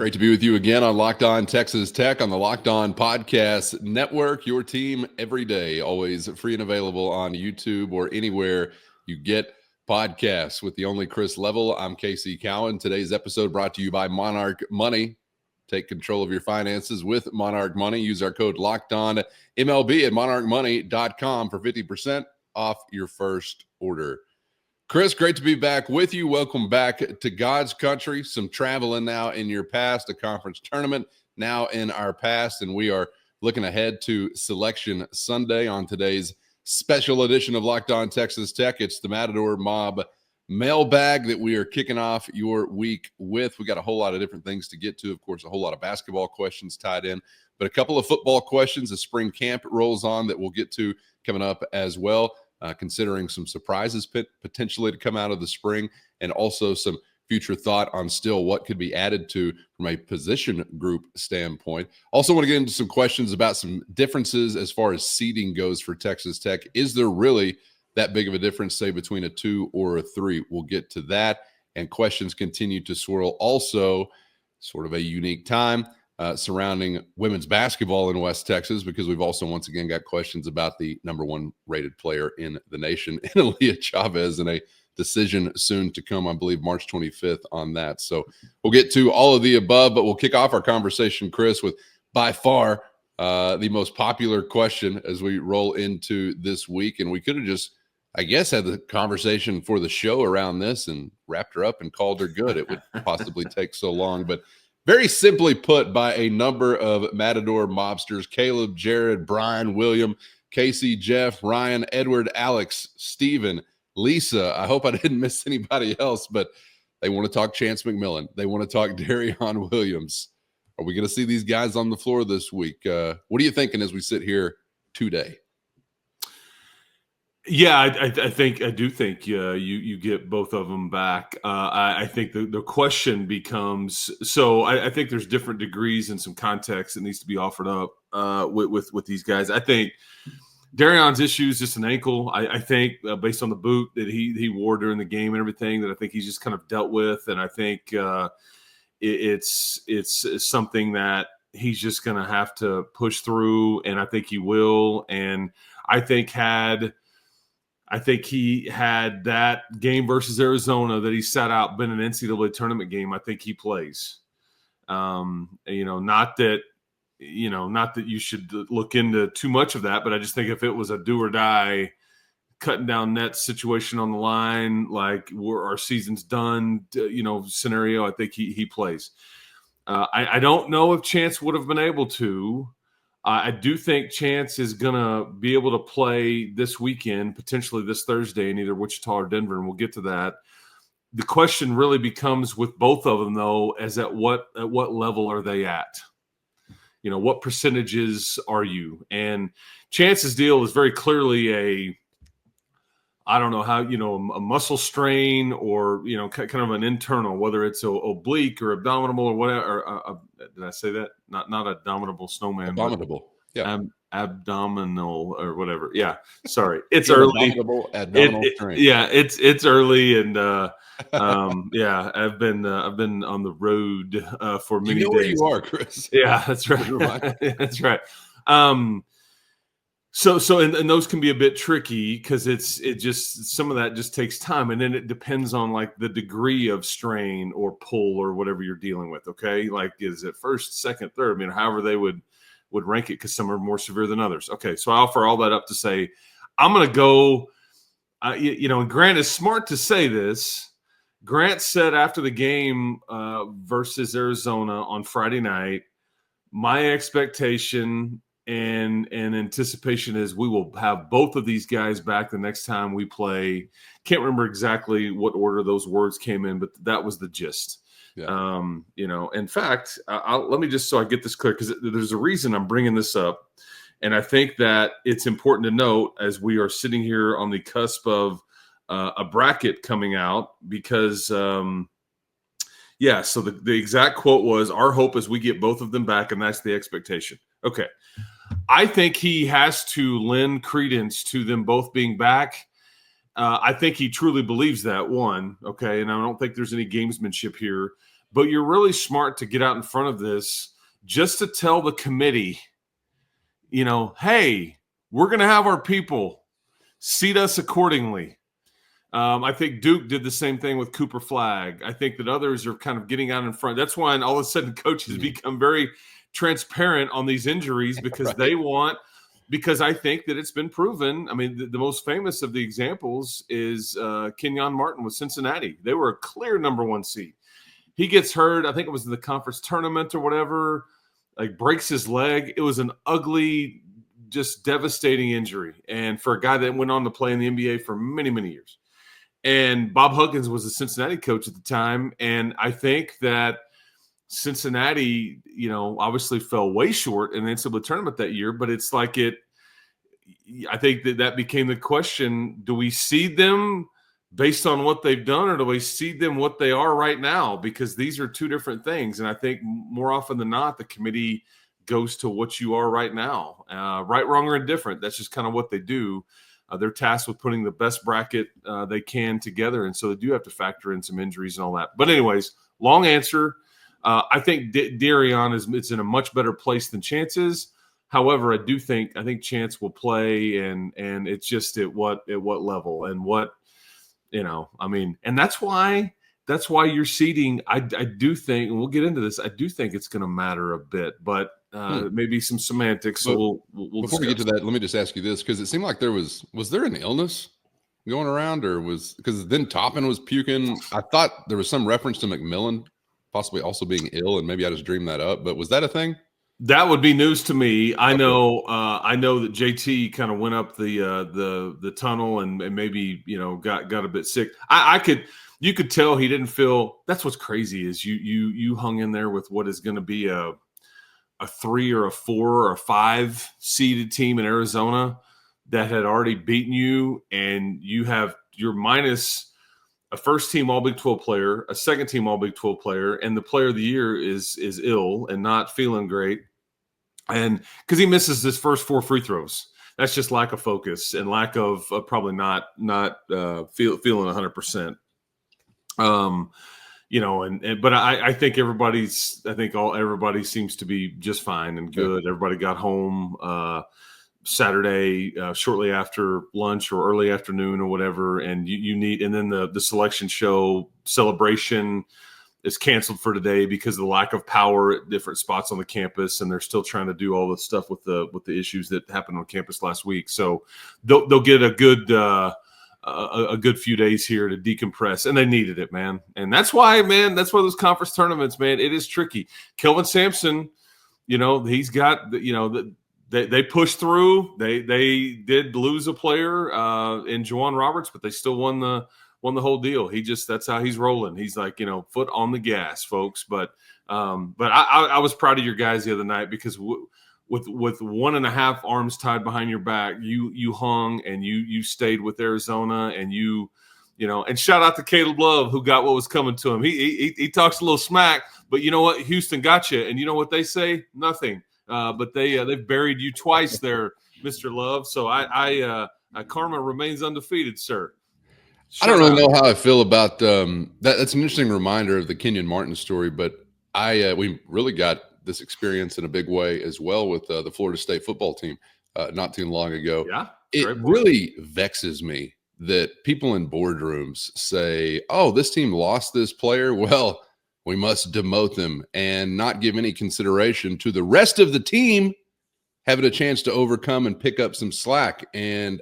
Great to be with you again on Locked On Texas Tech on the Locked On Podcast Network. Your team every day, always free and available on YouTube or anywhere you get podcasts. With the only Chris Level, I'm Casey Cowan. Today's episode brought to you by Monarch Money. Take control of your finances with Monarch Money. Use our code LOCKEDON MLB at monarchmoney.com for 50% off your first order. Chris, great to be back with you. Welcome back to God's country. Some traveling now in your past, a conference tournament now in our past, and we are looking ahead to Selection Sunday on today's special edition of Locked On Texas Tech. It's the Matador Mob Mailbag that we are kicking off your week with. We got a whole lot of different things to get to. Of course, a whole lot of basketball questions tied in, but a couple of football questions as spring camp rolls on that we'll get to coming up as well. Considering some surprises potentially to come out of the spring, and also some future thought on still what could be added to from a position group standpoint. Also want to get into some questions about some differences as far as seeding goes for Texas Tech. Is there really that big of a difference, say, between a 2 or a 3? We'll get to that, and questions continue to swirl. Also, sort of a unique time surrounding women's basketball in West Texas, because we've also once again got questions about the number 1 rated player in the nation, Aaliyah Chavez, and a decision soon to come, I believe March 25th on that. So we'll get to all of the above, but we'll kick off our conversation, Chris, with by far the most popular question as we roll into this week. And we could have just, I guess, had the conversation for the show around this and wrapped her up and called her good. It would possibly take so long, but very simply put by a number of Matador mobsters: Caleb, Jared, Brian, William, Casey, Jeff, Ryan, Edward, Alex, Steven, Lisa. I hope I didn't miss anybody else, but they want to talk Chance McMillan. They want to talk Darion Williams. Are we going to see these guys on the floor this week? What are you thinking as we sit here today? Yeah, I do think you get both of them back. I think the question becomes, so I think there's different degrees and some context that needs to be offered up with these guys. I think Darion's issue is just an ankle. I think based on the boot that he wore during the game and everything, that I think he's just kind of dealt with, and I think it's something that he's just going to have to push through, and I think he will. And I think he had that game versus Arizona that he sat out, been an NCAA tournament game. I think he plays. Not that you should look into too much of that, but I just think if it was a do or die, cutting down net situation on the line, like our season's done, scenario, I think he plays. I don't know if Chance would have been able to. I do think Chance is going to be able to play this weekend, potentially this Thursday in either Wichita or Denver, and we'll get to that. The question really becomes with both of them, though, as at what level are they at? What percentages are you? And Chance's deal is very clearly a muscle strain or, kind of an internal, whether it's oblique or abdominal or whatever. Did I say that? Not abdominal snowman. Abominable. Yeah. Abdominal or whatever. Yeah. Sorry. It's early. Abdominal strain. Yeah. It's early. And yeah, I've been on the road for many days. Where you are, Chris. Yeah, that's right. That's right. So and those can be a bit tricky because it just some of that just takes time, and then it depends on like the degree of strain or pull or whatever you're dealing with. Okay, like is it first, second, third? I mean, however they would rank it, because some are more severe than others. Okay, so I offer all that up to say I'm going to go. And Grant is smart to say this. Grant said after the game versus Arizona on Friday night, my expectation and anticipation is we will have both of these guys back the next time we play. Can't remember exactly what order those words came in, but that was the gist. Yeah. In fact, let me just, so I get this clear, because there's a reason I'm bringing this up. And I think that it's important to note as we are sitting here on the cusp of a bracket coming out, because, so the exact quote was, our hope is we get both of them back, and that's the expectation. Okay. I think he has to lend credence to them both being back. I think he truly believes that, one, okay, and I don't think there's any gamesmanship here. but you're really smart to get out in front of this just to tell the committee, hey, we're going to have our people seat us accordingly. I think Duke did the same thing with Cooper Flagg. I think that others are kind of getting out in front. That's why all of a sudden coaches become very transparent on these injuries because because I think that it's been proven. I mean, the most famous of the examples is Kenyon Martin with Cincinnati. They were a clear number 1 seed. He gets hurt. I think it was in the conference tournament or whatever, like breaks his leg. It was an ugly, just devastating injury. And for a guy that went on to play in the NBA for many, many years. And Bob Huggins was the Cincinnati coach at the time. And I think that Cincinnati, obviously fell way short in the NCAA tournament that year, but it's like I think that became the question. Do we seed them based on what they've done, or do we seed them what they are right now? Because these are two different things. And I think more often than not, the committee goes to what you are right now, right, wrong, or indifferent. That's just kind of what they do. They're tasked with putting the best bracket they can together. And so they do have to factor in some injuries and all that. But anyways, long answer. I think Darion is in a much better place than Chance is. However, I think Chance will play, and it's just at what level and what, and that's why you're seeding. I do think, and we'll get into this, I do think it's going to matter a bit, but maybe some semantics. So we'll before we get to that, let me just ask you this, because it seemed like was there an illness going around, or because then Toppin was puking? I thought there was some reference to McMillan possibly also being ill, and maybe I just dreamed that up, but was that a thing? That would be news to me. I know that JT kind of went up the tunnel and maybe got a bit sick. You could tell he didn't feel. That's what's crazy is you hung in there with what is going to be a 3 or a 4 or a 5 seeded team in Arizona that had already beaten you, and you're minus a first team All Big 12 player, a second team All Big 12 player, and the player of the year is ill and not feeling great. And because he misses his first 4 free throws, that's just lack of focus and lack of probably not feeling 100%. But I think everybody seems to be just fine and good. Yeah. Everybody got home Saturday shortly after lunch or early afternoon or whatever, and and then the selection show celebration is canceled for today because of the lack of power at different spots on the campus, and they're still trying to do all the stuff with the issues that happened on campus last week. So they'll get a good few days here to decompress, and they needed it, man. And that's why those conference tournaments, man, it is tricky. Kelvin Sampson, he's got they pushed through. They did lose a player in Juwan Roberts, but they still won the whole deal. That's how he's rolling. He's like, foot on the gas, folks. But I was proud of your guys the other night because with 1.5 arms tied behind your back, you hung and you stayed with Arizona, and and shout out to Caleb Love, who got what was coming to him. He talks a little smack, but you know what? Houston got you, and you know what they say? Nothing. But they've buried you twice there, Mr. Love. So karma remains undefeated, sir. I don't really know how I feel about that. That's an interesting reminder of the Kenyon Martin story, but we really got this experience in a big way as well with the Florida State football team not too long ago. Yeah, it really vexes me that people in boardrooms say, "Oh, this team lost this player. Well, we must demote them," and not give any consideration to the rest of the team having a chance to overcome and pick up some slack. And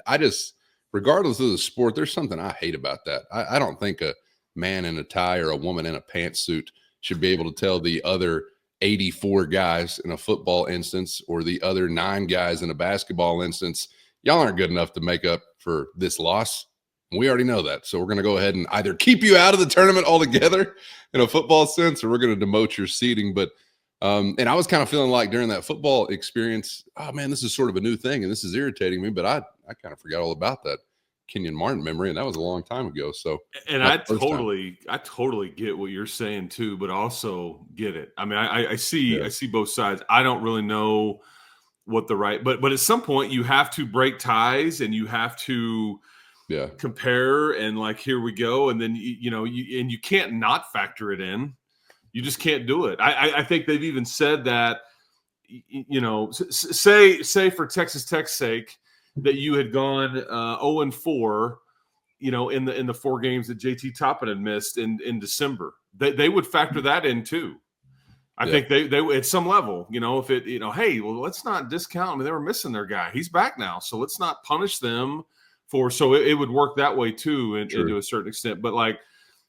regardless of the sport, there's something I hate about that. I don't think a man in a tie or a woman in a pantsuit should be able to tell the other 84 guys in a football instance or the other 9 guys in a basketball instance, y'all aren't good enough to make up for this loss. We already know that. So we're going to go ahead and either keep you out of the tournament altogether in a football sense, or we're going to demote your seeding. But and I was kind of feeling like during that football experience, oh man, this is sort of a new thing and this is irritating me, but I kind of forgot all about that Kenyon Martin memory, and that was a long time ago. So, and I totally get what you're saying too, but also get it. I mean, I see both sides. I don't really know what but at some point you have to break ties and you have to compare, and like, here we go. And then, you can't not factor it in. You just can't do it. I think they've even said that, say for Texas Tech's sake, that you had gone 0-4, in the 4 games that JT Toppin had missed in December. They would factor that in too. I think they at some level, if it, hey, well, let's not discount. I mean, they were missing their guy. He's back now, so let's not punish them so it would work that way too, and to a certain extent. But like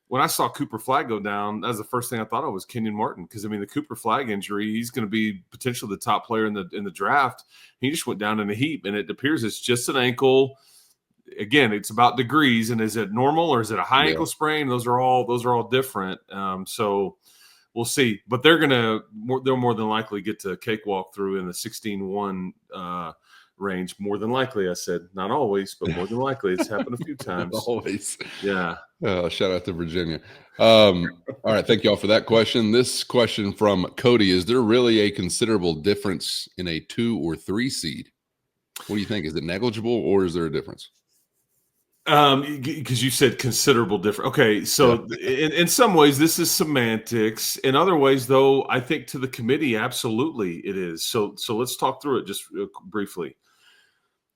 when I saw Cooper Flagg go down, that was the first thing I thought of was Kenyon Martin, because I mean the Cooper Flagg injury, he's going to be potentially the top player in the draft. He just went down in a heap, and it appears it's just an ankle. Again, it's about degrees, and is it normal or is it a high ankle sprain? Those are all different. So we'll see, but they'll more than likely get to cakewalk through in the 16-1 range. More than likely, I said, not always, but more than likely. It's happened a few times. Always. Yeah. Shout out to Virginia. All right. Thank you all for that question. This question from Cody: is there really a considerable difference in a 2 or 3 seed? What do you think? Is it negligible, or is there a difference? Because you said considerable difference. Okay, so in some ways this is semantics. In other ways, though, I think to the committee, absolutely it is. So let's talk through it just briefly.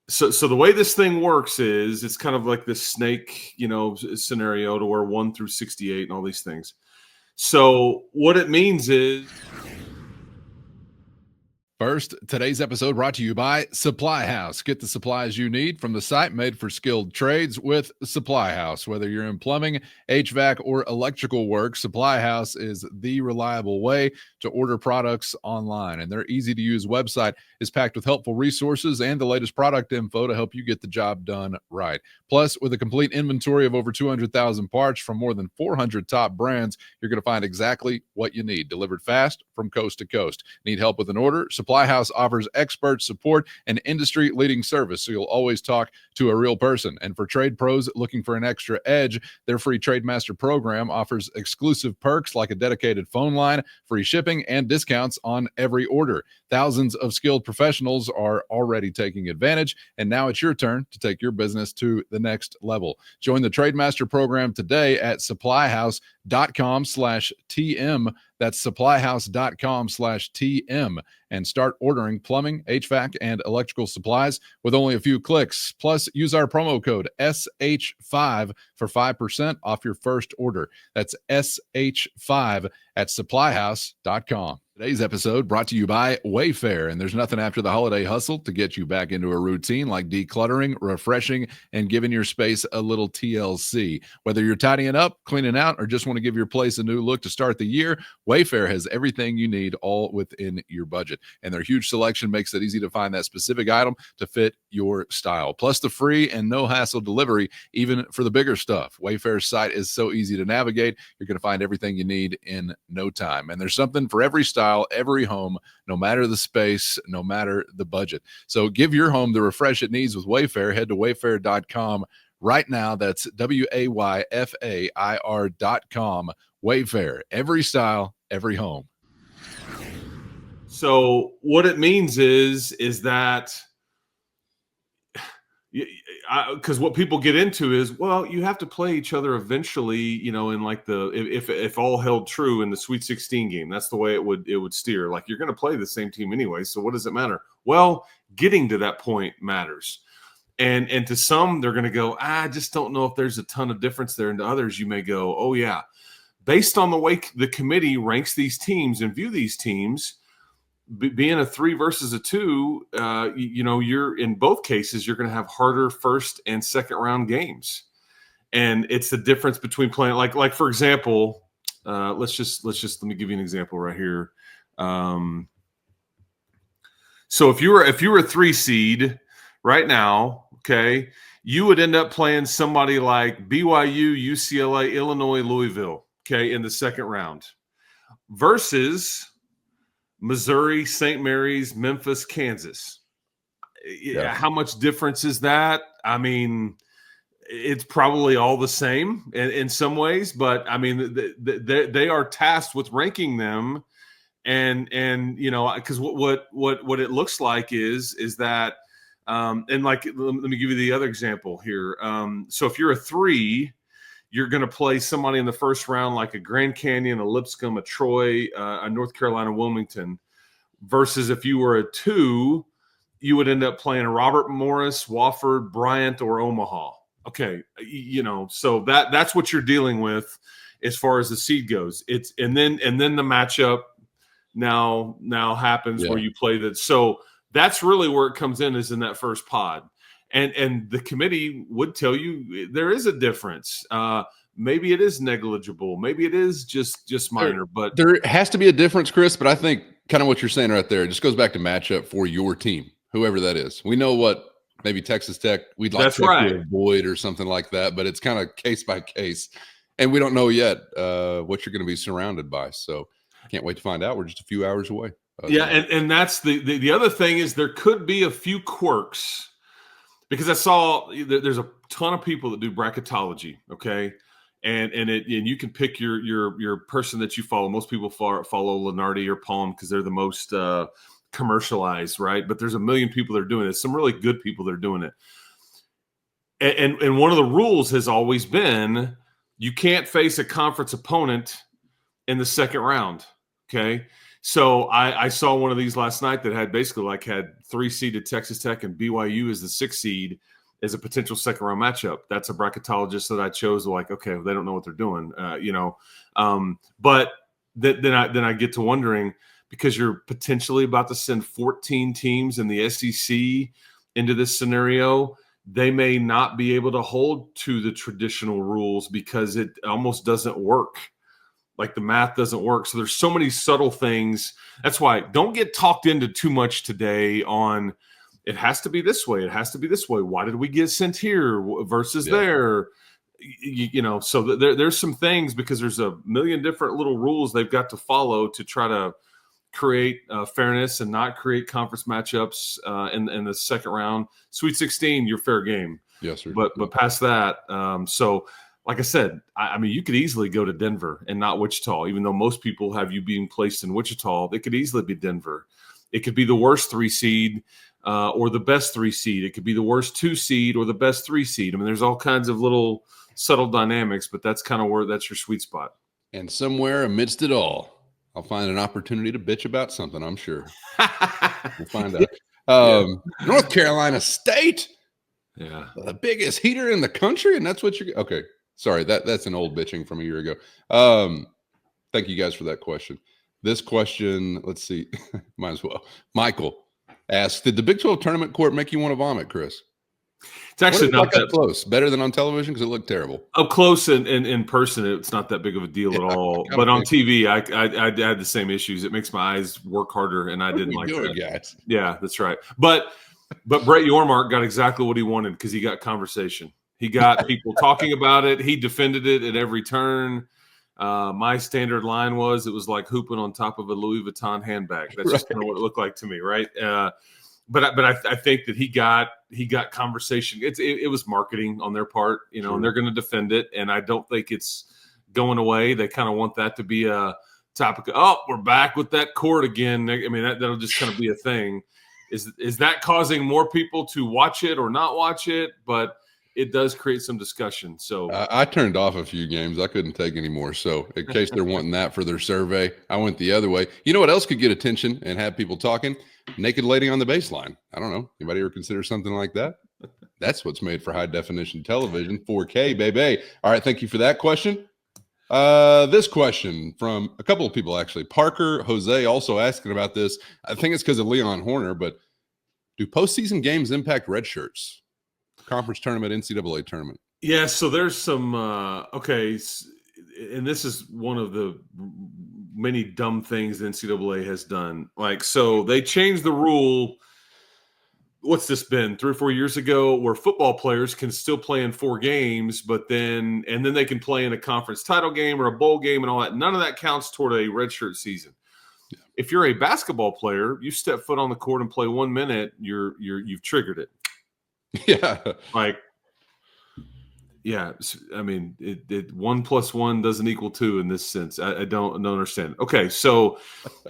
So the way this thing works is it's kind of like this snake, scenario to where 1 through 68 and all these things. So what it means is. First, today's episode brought to you by Supply House. Get the supplies you need from the site made for skilled trades with Supply House. Whether you're in plumbing, HVAC, or electrical work, Supply House is the reliable way to order products online. And their easy-to-use website is packed with helpful resources and the latest product info to help you get the job done right. Plus, with a complete inventory of over 200,000 parts from more than 400 top brands, you're going to find exactly what you need, delivered fast from coast to coast. Need help with an order? Supply House offers expert support and industry-leading service, so you'll always talk to a real person. And for trade pros looking for an extra edge, their free TradeMaster program offers exclusive perks like a dedicated phone line, free shipping, and discounts on every order. Thousands of skilled professionals are already taking advantage, and now it's your turn to take your business to the next level. Join the TradeMaster program today at supplyhouse.com/TM. That's supplyhouse.com/TM, and start ordering plumbing, HVAC, and electrical supplies with only a few clicks. Plus, use our promo code SH5 for 5% off your first order. That's SH5 at supplyhouse.com. Today's episode brought to you by WayFair, and there's nothing after the holiday hustle to get you back into a routine like decluttering, refreshing, and giving your space a little TLC. Whether you're tidying up, cleaning out, or just want to give your place a new look to start the year, WayFair has everything you need all within your budget. And their huge selection makes it easy to find that specific item to fit your style. Plus the free and no-hassle delivery, even for the bigger stuff. WayFair's site is so easy to navigate. You're going to find everything you need in no time. And there's something for every style, every home, no matter the space, no matter the budget. So give your home the refresh it needs with WayFair. Head to wayfair.com right now. That's WAYFAIR.com. WayFair, every style, every home. So what it means is that, because what people get into is, well, you have to play each other eventually, in like if all held true in the Sweet 16 game, that's the way it would steer. Like, you're going to play the same team anyway, so what does it matter? Well, getting to that point matters. And to some, they're going to go, I just don't know if there's a ton of difference there. And to others, you may go, oh yeah. Based on the way the committee ranks these teams and view these teams, being a 3 versus a 2, you're in both cases, you're going to have harder first and second round games. And it's the difference between playing like for example, let me give you an example right here. So if you were a 3 seed right now, okay, you would end up playing somebody like BYU, UCLA, Illinois, Louisville, okay, in the second round versus Missouri, St. Mary's, Memphis, Kansas. Yeah. How much difference is that? I mean, it's probably all the same in some ways, but I mean, they are tasked with ranking them, and because what it looks like is that, and like, let me give you the other example here. So if you're a 3, you're going to play somebody in the first round like a Grand Canyon, a Lipscomb, a Troy, a North Carolina, Wilmington, versus if you were a 2, you would end up playing a Robert Morris, Wofford, Bryant, or Omaha. Okay, so that's what you're dealing with as far as the seed goes. And then the matchup now happens where you play that. So that's really where it comes in, is in that first pod. And the committee would tell you there is a difference. Maybe it is negligible. Maybe it is just minor. But there has to be a difference, Chris. But I think kind of what you're saying right there, it just goes back to matchup for your team, whoever that is. We know what maybe Texas Tech we'd like to avoid or something like that, but it's kind of case by case. And we don't know yet what you're going to be surrounded by. So can't wait to find out. We're just a few hours away. And that's the other thing is there could be a few quirks. Because I saw there's a ton of people that do bracketology, okay, and you can pick your person that you follow. Most people follow Lenardi or Palm because they're the most commercialized, right? But there's a million people that are doing it. Some really good people that are doing it. And one of the rules has always been you can't face a conference opponent in the second round, okay? So I saw one of these last night that had basically had 3-seeded Texas Tech and BYU as the 6th seed as a potential second round matchup. That's a bracketologist that I chose. Okay, they don't know what they're doing, But then I get to wondering, because you're potentially about to send 14 teams in the SEC into this scenario, they may not be able to hold to the traditional rules because it almost doesn't work. Like the math doesn't work. So there's so many subtle things. That's why don't get talked into too much today on it has to be this way. It has to be this way. Why did we get sent here versus there? So there's some things, because there's a million different little rules they've got to follow to try to create fairness and not create conference matchups in the second round. Sweet 16, you're fair game. Yes, sir. But past that, so like I said, I mean, you could easily go to Denver and not Wichita, even though most people have you being placed in Wichita. It could easily be Denver. It could be the worst 3 seed or the best 3 seed. It could be the worst 2 seed or the best 3 seed. I mean, there's all kinds of little subtle dynamics, but that's kind of that's your sweet spot. And somewhere amidst it all, I'll find an opportunity to bitch about something, I'm sure. We'll find out. North Carolina State. Yeah. The biggest heater in the country, and that's what you're – okay. Sorry, that's an old bitching from a year ago. Thank you guys for that question. This question, let's see, might as well. Michael asks, did the Big 12 tournament court make you want to vomit, Chris? It's actually not that close. Better than on television because it looked terrible. Up close and in person, it's not that big of a deal at all. But on TV, I had the same issues. It makes my eyes work harder, and I didn't like that. Guys? Yeah, that's right. But Brett Yormark got exactly what he wanted because he got conversation. He got people talking about it. He defended it at every turn. My standard line was, it was like hooping on top of a Louis Vuitton handbag. That's just kind of what it looked like to me, right? But I think that he got conversation. It was marketing on their part, Sure. And they're going to defend it. And I don't think it's going away. They kind of want that to be a topic. Oh, we're back with that court again. I mean, that'll just kind of be a thing. Is that causing more people to watch it or not watch it? But it does create some discussion. So I turned off a few games. I couldn't take any more. So in case they're wanting that for their survey, I went the other way. You know what else could get attention and have people talking? Naked lady on the baseline. I don't know. Anybody ever consider something like that? That's what's made for high definition television, 4K, baby. All right. Thank you for that question. This question from a couple of people, actually. Parker, Jose also asking about this. I think it's because of Leon Horner, but do postseason games impact red shirts? Conference tournament, NCAA tournament. Yeah, so there's some okay, and this is one of the many dumb things the NCAA has done. Like, so they changed the rule. What's this been 3 or 4 years ago, where football players can still play in 4 games, but then they can play in a conference title game or a bowl game and all that. None of that counts toward a redshirt season. Yeah. If you're a basketball player, you step foot on the court and play 1 minute, you've triggered it. Yeah. Like, yeah, I mean, it 1 + 1 doesn't equal 2 in this sense. I don't understand. Okay, so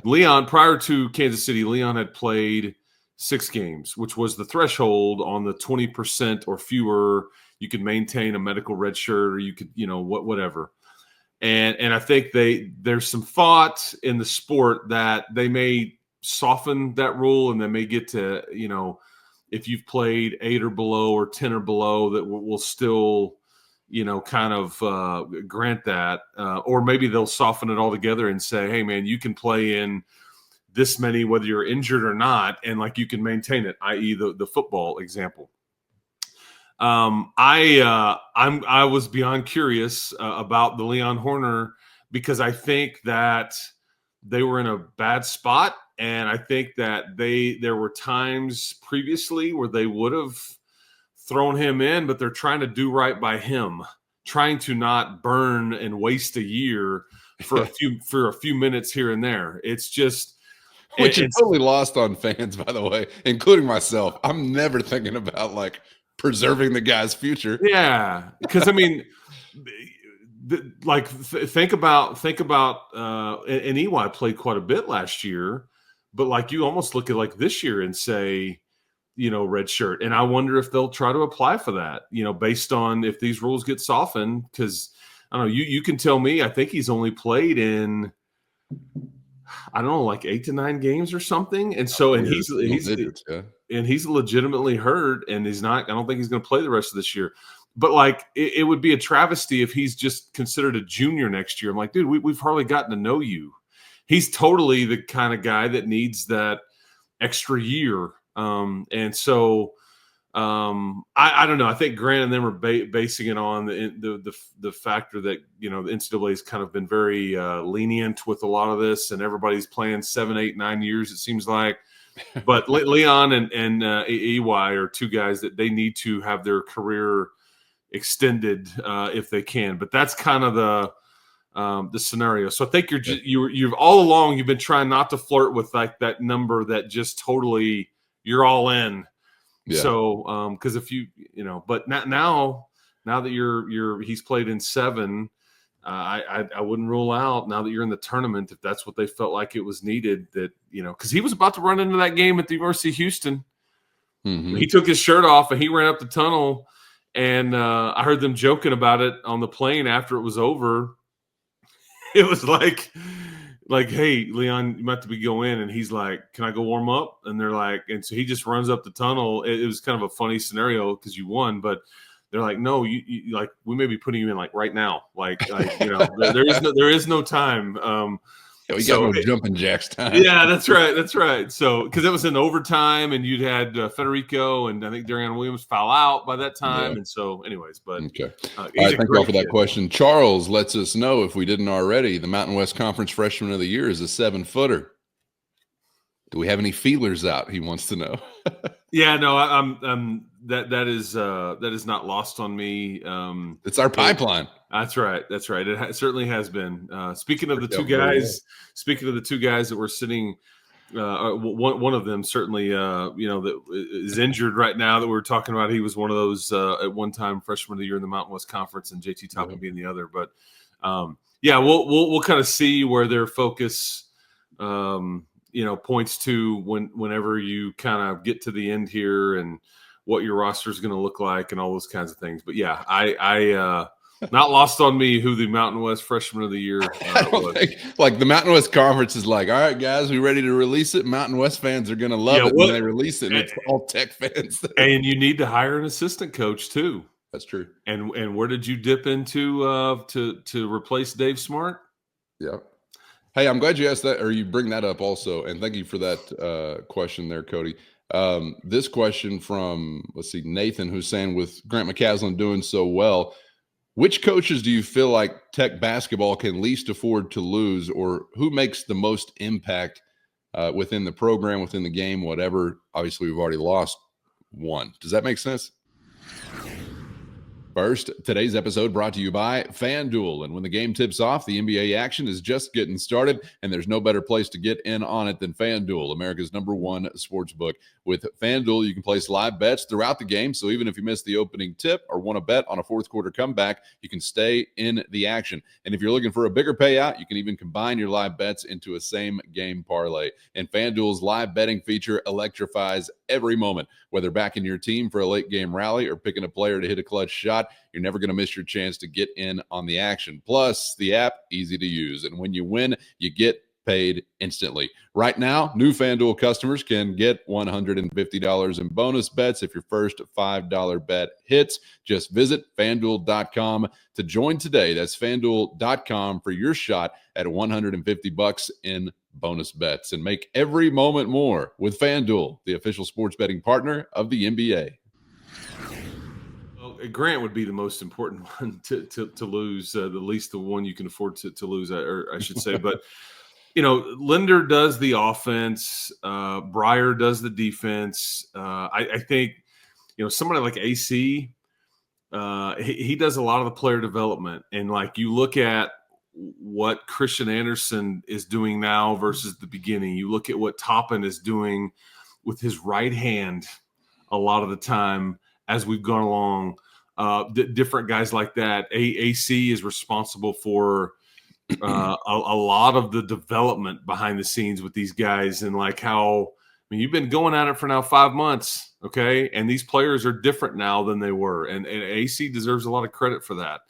Leon, prior to Kansas City, Leon had played 6 games, which was the threshold on the 20% or fewer. you could maintain a medical red shirt, or you could, whatever. And I think there's some thought in the sport that they may soften that rule, and they may get to, if you've played 8 or below or 10 or below, that will still, kind of grant that. Or maybe they'll soften it all together and say, hey, man, you can play in this many, whether you're injured or not, and like you can maintain it, i.e. the football example. I was beyond curious about the Leon Horner, because I think that they were in a bad spot, and I think that there were times previously where they would have thrown him in, but they're trying to do right by him, trying to not burn and waste a year for a few minutes here and there. It's just. Which is totally lost on fans, by the way, including myself. I'm never thinking about like preserving the guy's future. Yeah, because I mean, think about, and EY played quite a bit last year, but like you almost look at like this year and say, red shirt. And I wonder if they'll try to apply for that, based on if these rules get softened. Because I don't know, you can tell me. I think he's only played in, I don't know, like 8 to 9 games or something. And so, and he's legitimately hurt, and he's not, I don't think he's going to play the rest of this year. But like, it would be a travesty if he's just considered a junior next year. I'm like, dude, we've hardly gotten to know you. He's totally the kind of guy that needs that extra year. And so, I don't know. I think Grant and them are basing it on the factor that, the NCAA has kind of been very lenient with a lot of this, and everybody's playing 7, 8, 9 years, it seems like. But Leon and EY are two guys that they need to have their career extended if they can. But that's kind of the scenario. So I think you've all along you've been trying not to flirt with like that number that just totally you're all in. Yeah. So, because if but now that he's played in 7, I wouldn't rule out, now that you're in the tournament, if that's what they felt like it was needed, that, because he was about to run into that game at the University of Houston. Mm-hmm. He took his shirt off and he ran up the tunnel, and I heard them joking about it on the plane after it was over. It was like, hey, Leon, you might have to go in. And he's like, can I go warm up? And they're like, and so he just runs up the tunnel. It was kind of a funny scenario because you won, but they're like, no, you like, we may be putting you in like right now. Like there is no time. We got no jumping jacks time. Yeah, that's right. That's right. So, because it was in overtime, and you'd had Federico and I think Darian Williams foul out by that time. Yeah. And so, anyways, but okay. All right, thank you all for that question. Charles lets us know, if we didn't already, the Mountain West Conference Freshman of the Year is a 7-footer. Do we have any feelers out? He wants to know. Yeah, no, I'm that is not lost on me. It's our pipeline. That's right. That's right. It certainly has been. Speaking of the two guys that were sitting, one of them certainly, that is injured right now that we're talking about. He was one of those at one time freshman of the year in the Mountain West Conference, and JT Toppin being the other. But we'll kind of see where their focus, points to whenever you kind of get to the end here, and what your roster is going to look like, and all those kinds of things. But yeah, I not lost on me who the Mountain West Freshman of the Year was. Like the Mountain West Conference is like, all right, guys, we ready to release it? Mountain West fans are going to love it when they release it. And it's all Tech fans. And you need to hire an assistant coach too. That's true. And where did you dip into to replace Dave Smart? Yeah. Hey, I'm glad you asked that, or you bring that up also. And thank you for that question there, Cody. This question from, Nathan, who's saying, with Grant McCaslin doing so well, which coaches do you feel like Tech basketball can least afford to lose, or who makes the most impact within the program, within the game, whatever? Obviously, we've already lost one. Does that make sense? First, today's episode brought to you by FanDuel. And when the game tips off, the NBA action is just getting started, and there's no better place to get in on it than FanDuel, America's #1 sports book. With FanDuel, you can place live bets throughout the game, so even if you miss the opening tip or want to bet on a fourth quarter comeback, you can stay in the action. And if you're looking for a bigger payout, you can even combine your live bets into a same-game parlay. And FanDuel's live betting feature electrifies every moment. Whether backing your team for a late-game rally or picking a player to hit a clutch shot, you're never going to miss your chance to get in on the action. Plus, the app, easy to use. And when you win, you get paid instantly. Right now, new FanDuel customers can get $150 in bonus bets if your first $5 bet hits. Just visit FanDuel.com to join today. That's FanDuel.com for your shot at $150 in bonus bets. And make every moment more with FanDuel, the official sports betting partner of the NBA. Well, Grant would be the most important one to lose, the least the one you can afford to lose, or I should say. But Linder does the offense. Breyer does the defense. I think, somebody like AC, he does a lot of the player development. And like you look at what Christian Anderson is doing now versus the beginning. You look at what Toppin is doing with his right hand a lot of the time as we've gone along. Different guys like that. AC is responsible for a lot of the development behind the scenes with these guys, and like how you've been going at it for now 5 months, okay? And these players are different now than they were, and AC deserves a lot of credit for that.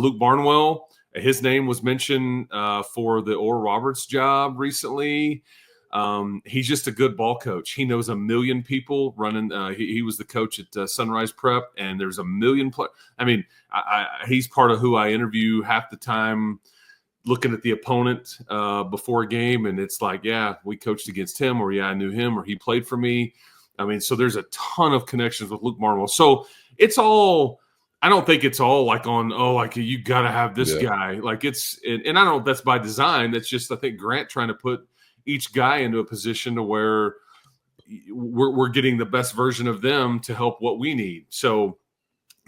Luke Barnwell, his name was mentioned for the Oral Roberts job recently. He's just a good ball coach. He knows a million people running. He was the coach at Sunrise Prep, and there's a million players. He's part of who I interview half the time, looking at the opponent before a game, and it's like, yeah, we coached against him, or yeah, I knew him, or he played for me. So there's a ton of connections with Luke Barnwell. So it's all. I don't think it's all like you got to have this guy. Like it's, and I don't know if that's by design. That's just, I think, Grant trying to put each guy into a position to where we're getting the best version of them to help what we need. So,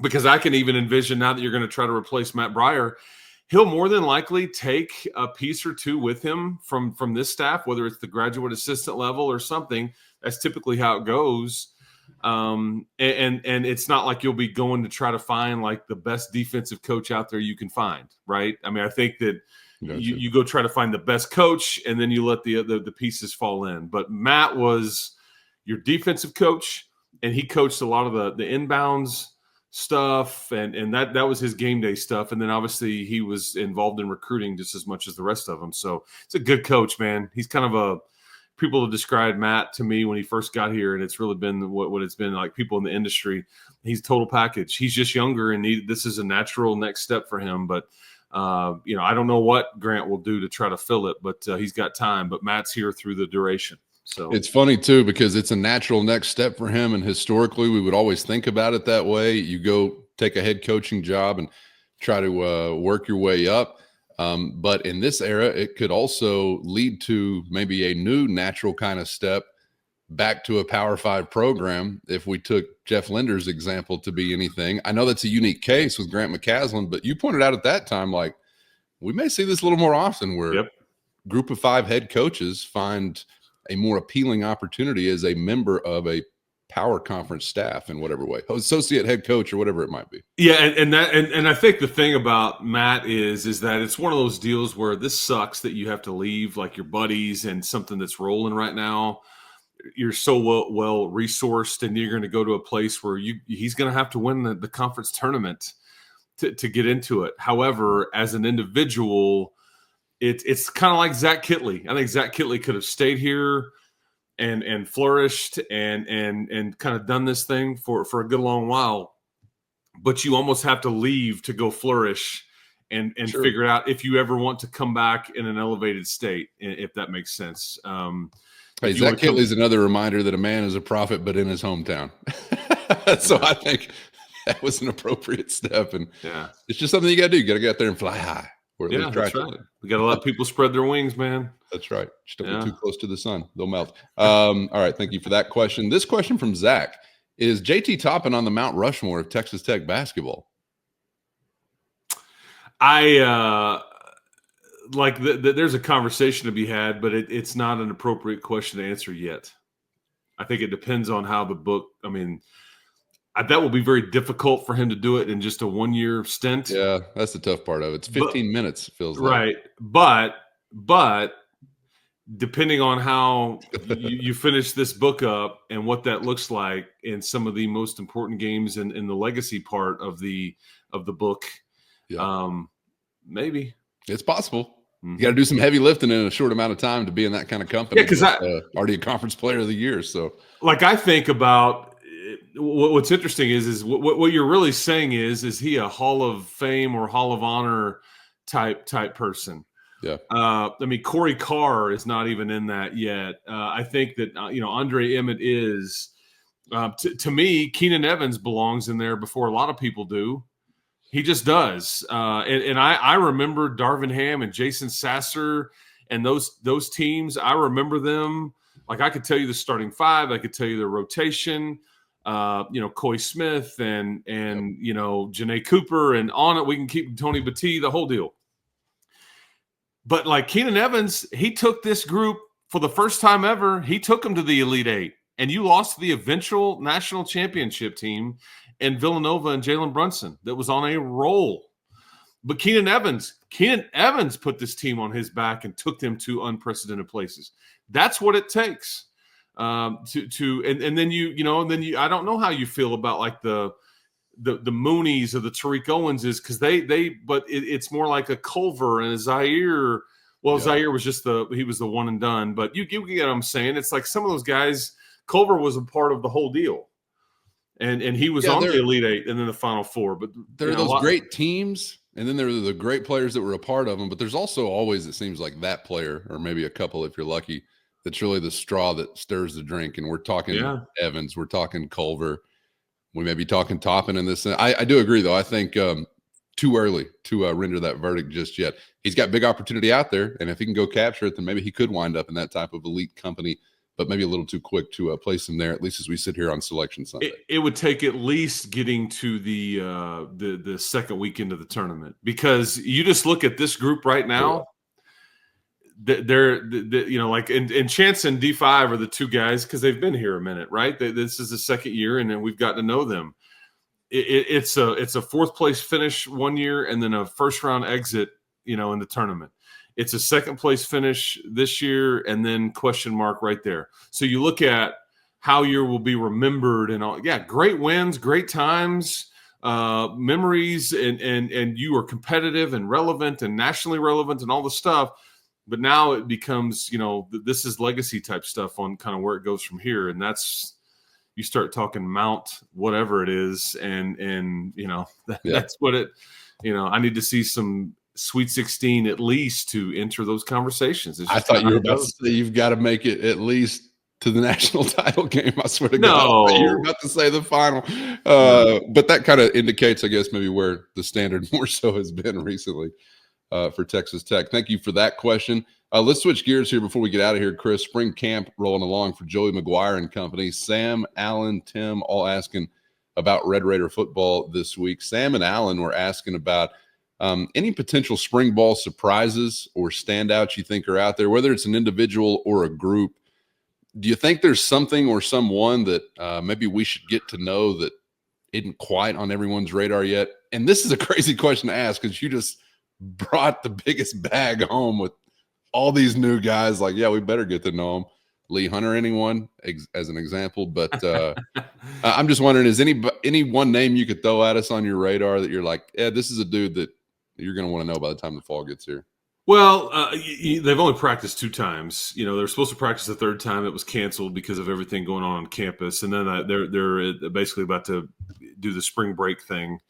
because I can even envision now that you're going to try to replace Matt Breyer, he'll more than likely take a piece or two with him from this staff, whether it's the graduate assistant level or something. That's typically how it goes. And it's not like you'll be going to try to find like the best defensive coach out there you can find, right? I think that you go try to find the best coach, and then you let the pieces fall in. But Matt was your defensive coach, and he coached a lot of the inbounds stuff, and that was his game day stuff. And then obviously he was involved in recruiting just as much as the rest of them. So it's a good coach, man. He's kind of people have described Matt to me when he first got here, and it's really been what it's been like. People in the industry, he's a total package. He's just younger, and this is a natural next step for him. But I don't know what Grant will do to try to fill it, but he's got time. But Matt's here through the duration. So it's funny too, because it's a natural next step for him, and historically we would always think about it that way. You go take a head coaching job and try to work your way up. But in this era, it could also lead to maybe a new natural kind of step back to a Power 5 program. If we took Jeff Linder's example to be anything, I know that's a unique case with Grant McCasland, but you pointed out at that time, like, we may see this a little more often where group of 5 head coaches find a more appealing opportunity as a member of a power conference staff in whatever way, associate head coach or whatever it might be. Yeah. And I think the thing about Matt is that it's one of those deals where this sucks that you have to leave like your buddies and something that's rolling right now. You're so well resourced, and you're going to go to a place where he's going to have to win the conference tournament to get into it. However, as an individual, it's kind of like Zach Kitley. I think Zach Kitley could have stayed here and flourished and kind of done this thing for a good long while, but you almost have to leave to go flourish and Sure. figure it out if you ever want to come back in an elevated state, if that makes sense. Hey, Zach Kitley's another reminder that a man is a prophet, but in his hometown. So I think that was an appropriate step, and it's just something you got to do. You got to get out there and fly high. Or at least try that's to. right. We got to let people spread their wings, man. That's right. Just don't get too close to the sun. They'll melt. All right. Thank you for that question. This question from Zach is JT Toppin on the Mount Rushmore of Texas Tech basketball. There's a conversation to be had, but it's not an appropriate question to answer yet. I think it depends on how the book. I mean, that will be very difficult for him to do it in just a 1-year stint. Yeah, that's the tough part of it. It's 15 minutes, feels like. Right. But depending on how you finish this book up and what that looks like in some of the most important games in the legacy part of the book, maybe. It's possible. You got to do some heavy lifting in a short amount of time to be in that kind of company. Yeah, because already a conference player of the year. So, like, I think about what's interesting is what you're really saying is he a Hall of Fame or Hall of Honor type person? Yeah. I mean, Corey Carr is not even in that yet. I think that Andre Emmett is. To me, Keenan Evans belongs in there before a lot of people do. He just does. And I remember Darvin Ham and Jason Sasser and those teams. I remember them. Like, I could tell you the starting five. I could tell you the rotation. Coy Smith and Janae Cooper and on it. We can keep Tony Battie, the whole deal. But like Keenan Evans, he took this group for the first time ever. He took them to the Elite Eight, and you lost to the eventual national championship team in Villanova and Jalen Brunson that was on a roll. But Keenan Evans put this team on his back and took them to unprecedented places. That's what it takes. And then you I don't know how you feel about like the Moonies or the Tariq Owenses, because it's more like a Culver and a Zaire. Well, yeah. Zaire was he was the one and done, but you get what I'm saying. It's like some of those guys. Culver was a part of the whole deal, and he was on the Elite Eight and then the Final Four. But there are those great teams, and then there are the great players that were a part of them. But there's also always, it seems like, that player, or maybe a couple if you're lucky, that's really the straw that stirs the drink. And we're talking Evans, we're talking Culver. We may be talking Toppin in this. I do agree, though. I think too early to render that verdict just yet. He's got big opportunity out there, and if he can go capture it, then maybe he could wind up in that type of elite company, but maybe a little too quick to place him there, at least as we sit here on Selection Sunday. It would take at least getting to the second weekend of the tournament, because you just look at this group right now. Yeah. They're like and Chance and D5 are the two guys because they've been here a minute, right? This is the second year, and then we've gotten to know them. It's a fourth place finish 1 year, and then a first round exit, in the tournament. It's a second place finish this year, and then question mark right there. So you look at how year will be remembered and all. Yeah, great wins, great times, memories, and you are competitive and relevant and nationally relevant and all the stuff. But now it becomes, this is legacy type stuff on kind of where it goes from here. And that's, you start talking Mount, whatever it is. And that's what it, I need to see some Sweet 16 at least to enter those conversations. I thought you were about to say you've got to make it at least to the national title game. I swear to God. You were about to say the final. But that kind of indicates, I guess, maybe where the standard more so has been recently. For Texas Tech. Thank you for that question. Let's switch gears here before we get out of here, Chris. Spring camp rolling along for Joey McGuire and company. Sam, Alan, Tim, all asking about Red Raider football this week. Sam and Alan were asking about any potential spring ball surprises or standouts you think are out there, whether it's an individual or a group. Do you think there's something or someone that maybe we should get to know that isn't quite on everyone's radar yet? And this is a crazy question to ask because you just brought the biggest bag home with all these new guys. Like, yeah, we better get to know them. Lee Hunter, anyone as an example. But I'm just wondering, is any one name you could throw at us on your radar that you're like, yeah, this is a dude that you're going to want to know by the time the fall gets here? Well, they've only practiced 2 times. They're supposed to practice the third time. It was canceled because of everything going on campus. And then they're basically about to do the spring break thing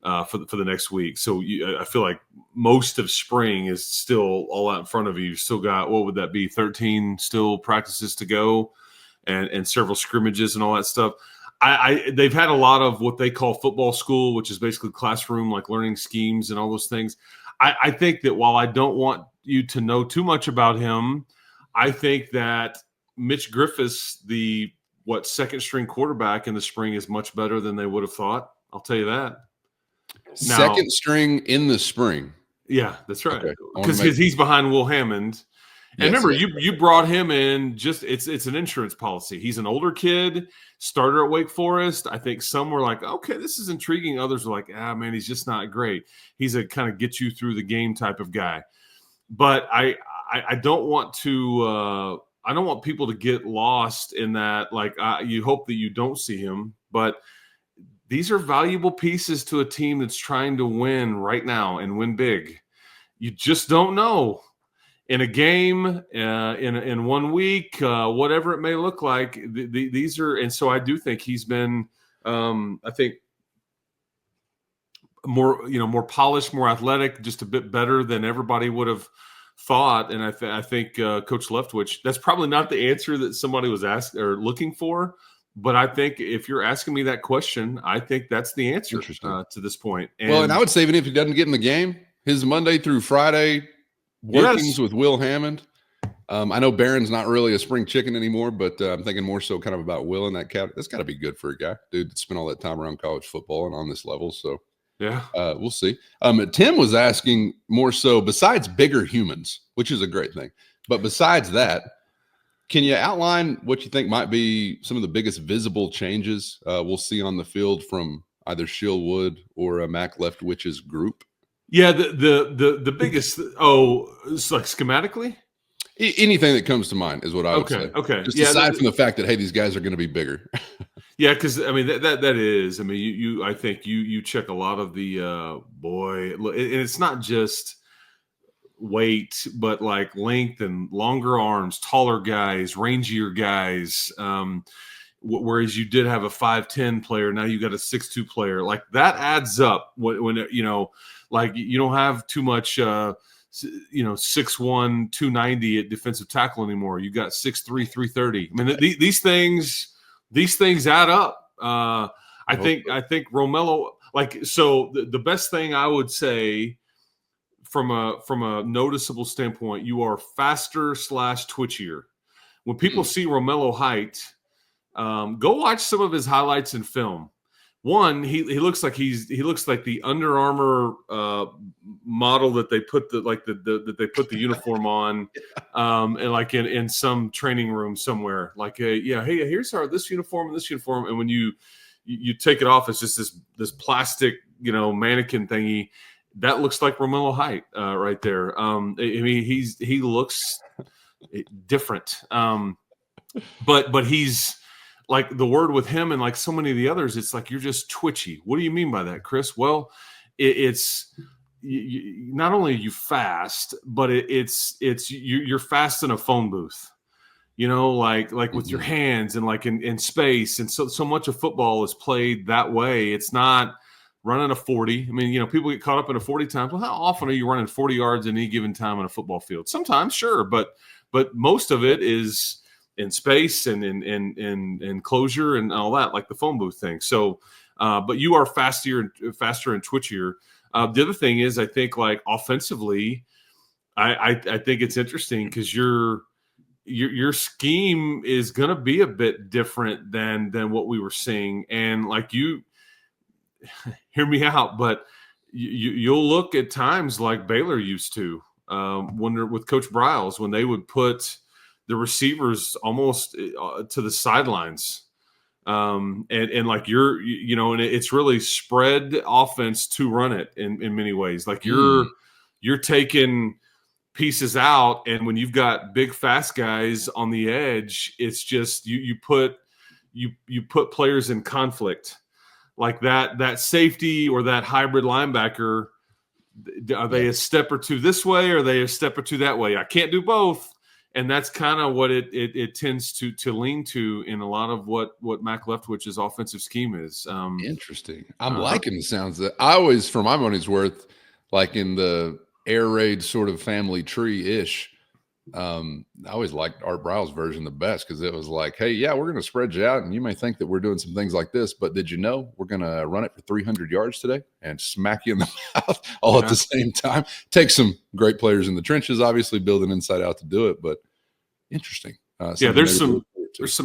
for the next week. So I feel like most of spring is still all out in front of you. You've still got, what would that be, 13 still practices to go and several scrimmages and all that stuff. They've had a lot of what they call football school, which is basically classroom, like learning schemes and all those things. I think that while I don't want you to know too much about him, I think that Mitch Griffiths, the second string quarterback in the spring, is much better than they would have thought. I'll tell you that. Second string in the spring. Yeah, that's right. Okay. Because he's behind Will Hammond. And Yes, remember, yes. you brought him in it's an insurance policy. He's an older kid, starter at Wake Forest. I think some were like, okay, this is intriguing. Others were like, man, he's just not great. He's a kind of get you through the game type of guy. But I don't want to I don't want people to get lost in that. Like you hope that you don't see him, but these are valuable pieces to a team that's trying to win right now and win big. You just don't know. In a game, in 1 week, whatever it may look like, these are, and so I do think he's been, I think, more polished, more athletic, just a bit better than everybody would have thought. And I think Coach Leftwich, that's probably not the answer that somebody was asking or looking for, but I think if you're asking me that question, I think that's the answer to this point. And I would say even if he doesn't get in the game, his Monday through Friday workings with Will Hammond. I know Barron's not really a spring chicken anymore, but I'm thinking more so kind of about Will in that cat. That's got to be good for a guy, dude, that spent all that time around college football and on this level. So yeah, we'll see. Tim was asking more so besides bigger humans, which is a great thing, but besides that, can you outline what you think might be some of the biggest visible changes we'll see on the field from either Shield Wood or Mac Leftwich's group? Yeah, the biggest. It's like schematically. Anything that comes to mind is what I would say. Okay. Just aside from the fact that, hey, these guys are going to be bigger. Yeah, because I mean that is. I mean, you I think you check a lot of the and it's not just weight, but like length and longer arms, taller guys, rangier guys. Whereas you did have a 5'10" player, now you got a 6'2" player. Like that adds up when like you don't have too much 6'1", 290 at defensive tackle anymore. You got 6'3", 330. I mean, these things add up. I think Romello, like, so the best thing I would say from a noticeable standpoint, you are faster / twitchier. When people see Romello height, go watch some of his highlights in film. One, he looks like the Under Armour model that they put the uniform on, and like in some training room somewhere. Like, hey, here's this uniform and this uniform, and when you take it off, it's just this plastic mannequin thingy that looks like Romello height right there. I mean, he looks different, but he's. Like the word with him and like so many of the others, it's like you're just twitchy. What do you mean by that, Chris? Well, it's not only are you fast, but you're fast in a phone booth. Like with your hands and like in space. And so much of football is played that way. It's not running a 40. I mean, people get caught up in a 40 times. Well, how often are you running 40 yards in any given time on a football field? Sometimes, sure, but most of it is in space and in closure and all that, like the phone booth thing. So, but you are faster and twitchier. The other thing is, I think, like offensively, I think it's interesting because your scheme is going to be a bit different than what we were seeing. And like you, hear me out, but you'll look at times like Baylor used to with Coach Briles when they would put the receivers almost to the sidelines. And like and it's really spread offense to run it in many ways. Like you're taking pieces out, and when you've got big fast guys on the edge, it's just you put players in conflict. Like that safety or that hybrid linebacker, are they a step or two this way, or are they a step or two that way? I can't do both. And that's kind of what it tends to lean to in a lot of what Mac Leftwich's offensive scheme is. Interesting. I'm liking the sounds that I always, for my money's worth, like in the air raid sort of family tree-ish, I always liked Art Briles' version the best because it was like, hey, yeah, we're going to spread you out, and you may think that we're doing some things like this, but did you know we're going to run it for 300 yards today and smack you in the mouth all at the same time? Take some great players in the trenches, obviously building inside out to do it, but interesting. There's some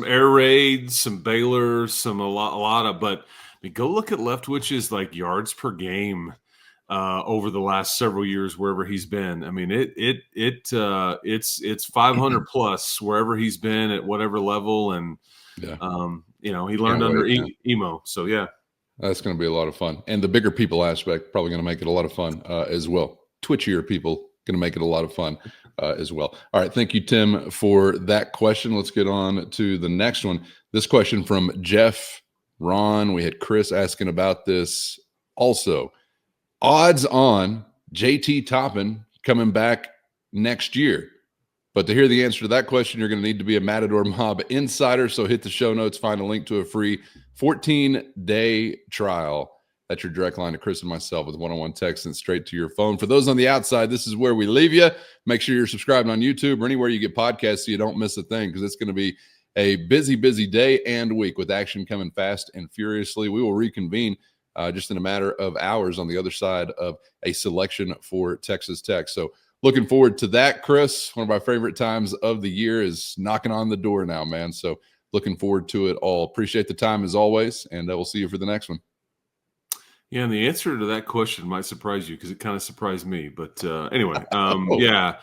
air raids, some Baylor, a lot of, but mean, go look at Leftwich's like yards per game over the last several years wherever he's been. I mean, it's 500 plus wherever he's been at whatever level, and Yeah. he learned under Emo. So yeah, that's going to be a lot of fun, and the bigger people aspect probably going to make it a lot of fun as well. Twitchier people going to make it a lot of fun as well. All right, thank you, Tim, for that question. Let's get on to the next one. This question from Jeff Ron. We had Chris asking about this also. Odds on JT Toppin coming back next year. But to hear the answer to that question, you're going to need to be a Matador Mob insider. So hit the show notes, find a link to a free 14-day trial. That's your direct line to Chris and myself with one-on-one text and straight to your phone. For those on the outside, this is where we leave you. Make sure you're subscribed on YouTube or anywhere you get podcasts so you don't miss a thing, because it's going to be a busy, busy day and week with action coming fast and furiously. We will reconvene just in a matter of hours on the other side of a selection for Texas Tech. So looking forward to that, Chris. One of my favorite times of the year is knocking on the door now, man. So looking forward to it all. Appreciate the time as always, and we'll see you for the next one. Yeah, and the answer to that question might surprise you because it kind of surprised me. But anyway, I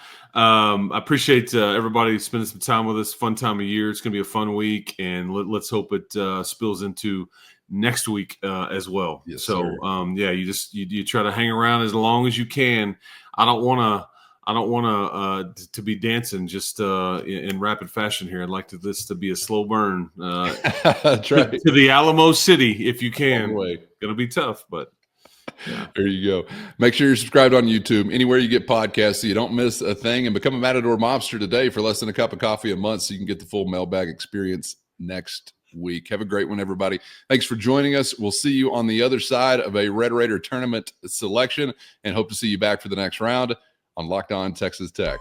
appreciate everybody spending some time with us. Fun time of year. It's going to be a fun week, and let's hope it spills into next week as well. Yes, so sir. you try to hang around as long as you can. I don't want to be dancing just in rapid fashion here. I'd like this to be a slow burn That's right. to the Alamo City if you can. Going to be tough, but yeah. There you go. Make sure you're subscribed on YouTube, anywhere you get podcasts, so you don't miss a thing, and become a Matador Mobster today for less than a cup of coffee a month so you can get the full Mailbag experience next week. Have a great one, everybody. Thanks for joining us. We'll see you on the other side of a Red Raider tournament selection, and hope to see you back for the next round on Locked On Texas Tech.